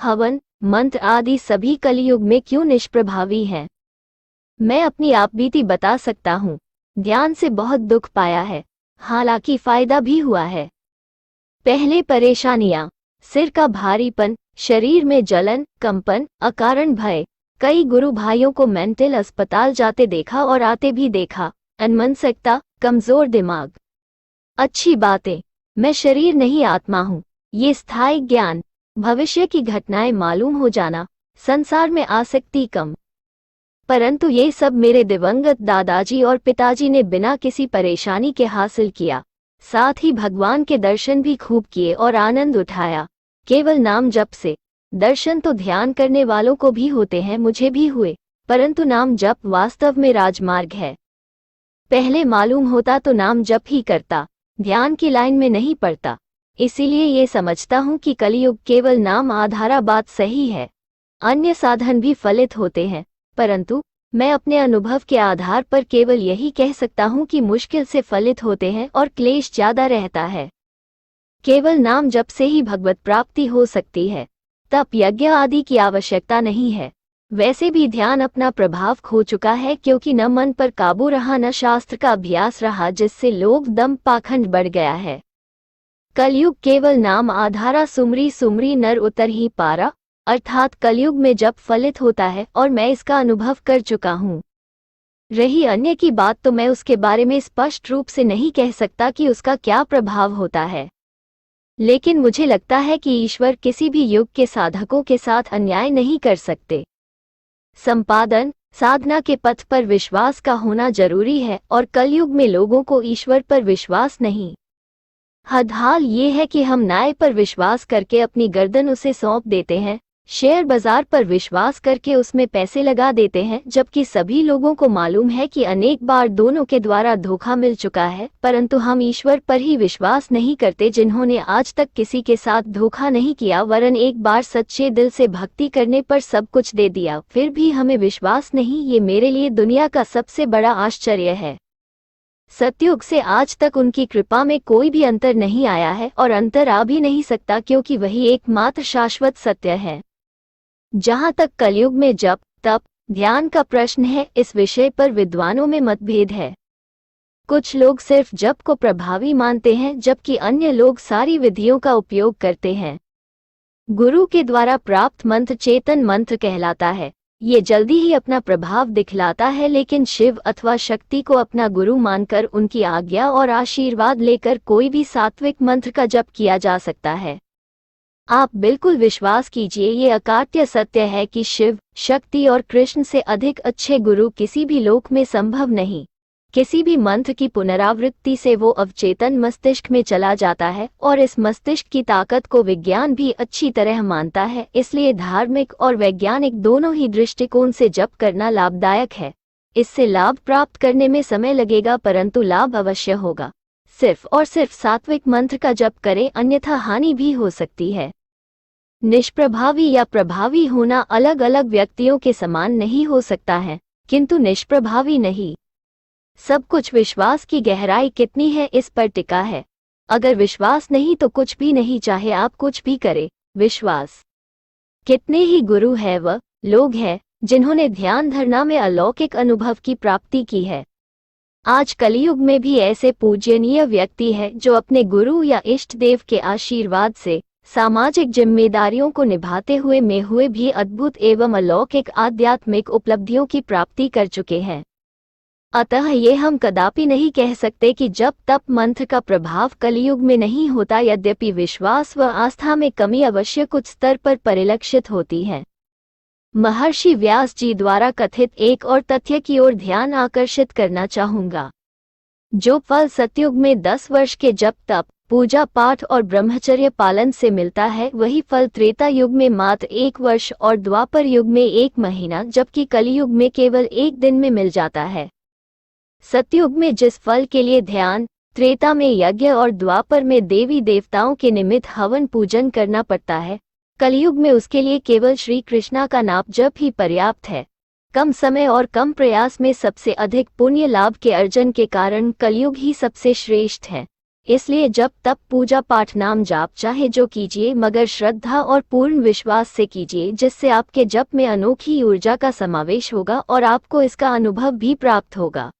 हवन, मंत्र आदि सभी कलियुग में क्यों निष्प्रभावी हैं? मैं अपनी आप बीती बता सकता हूँ। ध्यान से बहुत दुख पाया है, हालांकि फायदा भी हुआ है। पहले परेशानियां, सिर का भारीपन, शरीर में जलन, कंपन, अकारण भय। कई गुरु भाइयों को मेंटल अस्पताल जाते देखा और आते भी देखा। अनमनसिकता, कमजोर दिमाग। अच्छी बातें, मैं शरीर नहीं आत्मा हूँ। ये स्थायी ज्ञान, भविष्य की घटनाएं मालूम हो जाना, संसार में आसक्ति कम। परंतु ये सब मेरे दिवंगत दादाजी और पिताजी ने बिना किसी परेशानी के हासिल किया। साथ ही भगवान के दर्शन भी खूब किए और आनंद उठाया, केवल नाम जप से। दर्शन तो ध्यान करने वालों को भी होते हैं, मुझे भी हुए, परंतु नाम जप वास्तव में राजमार्ग है। पहले मालूम होता तो नाम जप ही करता, ध्यान की लाइन में नहीं पड़ता। इसीलिए ये समझता हूँ कि कलियुग केवल नाम आधारा बात सही है। अन्य साधन भी फलित होते हैं, परंतु मैं अपने अनुभव के आधार पर केवल यही कह सकता हूँ कि मुश्किल से फलित होते हैं और क्लेश ज्यादा रहता है। केवल नाम जप से ही भगवत प्राप्ति हो सकती है, तप यज्ञ आदि की आवश्यकता नहीं है। वैसे भी ध्यान अपना प्रभाव खो चुका है, क्योंकि न मन पर काबू रहा न शास्त्र का अभ्यास रहा, जिससे लोभ दंभ पाखंड बढ़ गया है। कलयुग केवल नाम आधारा सुमरी सुमरी नर उतर ही पारा, अर्थात कलयुग में जप फलित होता है और मैं इसका अनुभव कर चुका हूँ। रही अन्य की बात तो मैं उसके बारे में स्पष्ट रूप से नहीं कह सकता कि उसका क्या प्रभाव होता है, लेकिन मुझे लगता है कि ईश्वर किसी भी युग के साधकों के साथ अन्याय नहीं कर सकते। संपादन, साधना के पथ पर विश्वास का होना जरूरी है और कलयुग में लोगों को ईश्वर पर विश्वास नहीं। हाल ये है कि हम न्याय पर विश्वास करके अपनी गर्दन उसे सौंप देते हैं, शेयर बाजार पर विश्वास करके उसमें पैसे लगा देते हैं, जबकि सभी लोगों को मालूम है कि अनेक बार दोनों के द्वारा धोखा मिल चुका है। परंतु हम ईश्वर पर ही विश्वास नहीं करते, जिन्होंने आज तक किसी के साथ धोखा नहीं किया, वरन एक बार सच्चे दिल से भक्ति करने पर सब कुछ दे दिया, फिर भी हमें विश्वास नहीं। ये मेरे लिए दुनिया का सबसे बड़ा आश्चर्य है। सतयुग से आज तक उनकी कृपा में कोई भी अंतर नहीं आया है और अंतर आ भी नहीं सकता, क्योंकि वही एकमात्र शाश्वत सत्य है। जहाँ तक कलयुग में जप, तप, ध्यान का प्रश्न है, इस विषय पर विद्वानों में मतभेद है। कुछ लोग सिर्फ जप को प्रभावी मानते हैं, जबकि अन्य लोग सारी विधियों का उपयोग करते हैं। गुरु के द्वारा प्राप्त मंत्र चेतन मंत्र कहलाता है। ये जल्दी ही अपना प्रभाव दिखलाता है, लेकिन शिव अथवा शक्ति को अपना गुरु मानकर उनकी आज्ञा और आशीर्वाद लेकर कोई भी सात्विक मंत्र का जप किया जा सकता है। आप बिल्कुल विश्वास कीजिए, ये अकाट्य सत्य है कि शिव, शक्ति और कृष्ण से अधिक अच्छे गुरु किसी भी लोक में संभव नहीं। किसी भी मंत्र की पुनरावृत्ति से वो अवचेतन मस्तिष्क में चला जाता है और इस मस्तिष्क की ताकत को विज्ञान भी अच्छी तरह मानता है। इसलिए धार्मिक और वैज्ञानिक दोनों ही दृष्टिकोण से जप करना लाभदायक है। इससे लाभ प्राप्त करने में समय लगेगा, परंतु लाभ अवश्य होगा। सिर्फ और सिर्फ सात्विक मंत्र का जप करें, अन्यथा हानि भी हो सकती है। निष्प्रभावी या प्रभावी होना अलग अलग व्यक्तियों के समान नहीं हो सकता है, किंतु निष्प्रभावी नहीं। सब कुछ विश्वास की गहराई कितनी है इस पर टिका है। अगर विश्वास नहीं तो कुछ भी नहीं, चाहे आप कुछ भी करें। विश्वास। कितने ही गुरु है व लोग हैं जिन्होंने ध्यान धारणा में अलौकिक अनुभव की प्राप्ति की है। आज कलियुग में भी ऐसे पूजनीय व्यक्ति है जो अपने गुरु या इष्ट देव के आशीर्वाद से सामाजिक जिम्मेदारियों को निभाते हुए में हुए भी अद्भुत एवं अलौकिक आध्यात्मिक उपलब्धियों की प्राप्ति कर चुके हैं। अतः ये हम कदापि नहीं कह सकते कि जप तप मंत्र का प्रभाव कलियुग में नहीं होता। यद्यपि विश्वास व आस्था में कमी अवश्य कुछ स्तर पर परिलक्षित होती है। महर्षि व्यास जी द्वारा कथित एक और तथ्य की ओर ध्यान आकर्षित करना चाहूंगा। जो फल सतयुग में 10 वर्ष के जप तप, पूजा पाठ और ब्रह्मचर्य पालन से मिलता है, वही फल त्रेता युग में मात्र 1 वर्ष और द्वापर युग में 1 महीना, जबकि कलियुग में केवल 1 दिन में मिल जाता है। सतयुग में जिस फल के लिए ध्यान, त्रेता में यज्ञ और द्वापर में देवी देवताओं के निमित्त हवन पूजन करना पड़ता है, कलियुग में उसके लिए केवल श्री कृष्णा का नाम जप ही पर्याप्त है। कम समय और कम प्रयास में सबसे अधिक पुण्य लाभ के अर्जन के कारण कलियुग ही सबसे श्रेष्ठ है। इसलिए जब तप पूजा पाठ नाम जाप चाहे जो कीजिए, मगर श्रद्धा और पूर्ण विश्वास से कीजिए, जिससे आपके जप में अनोखी ऊर्जा का समावेश होगा और आपको इसका अनुभव भी प्राप्त होगा।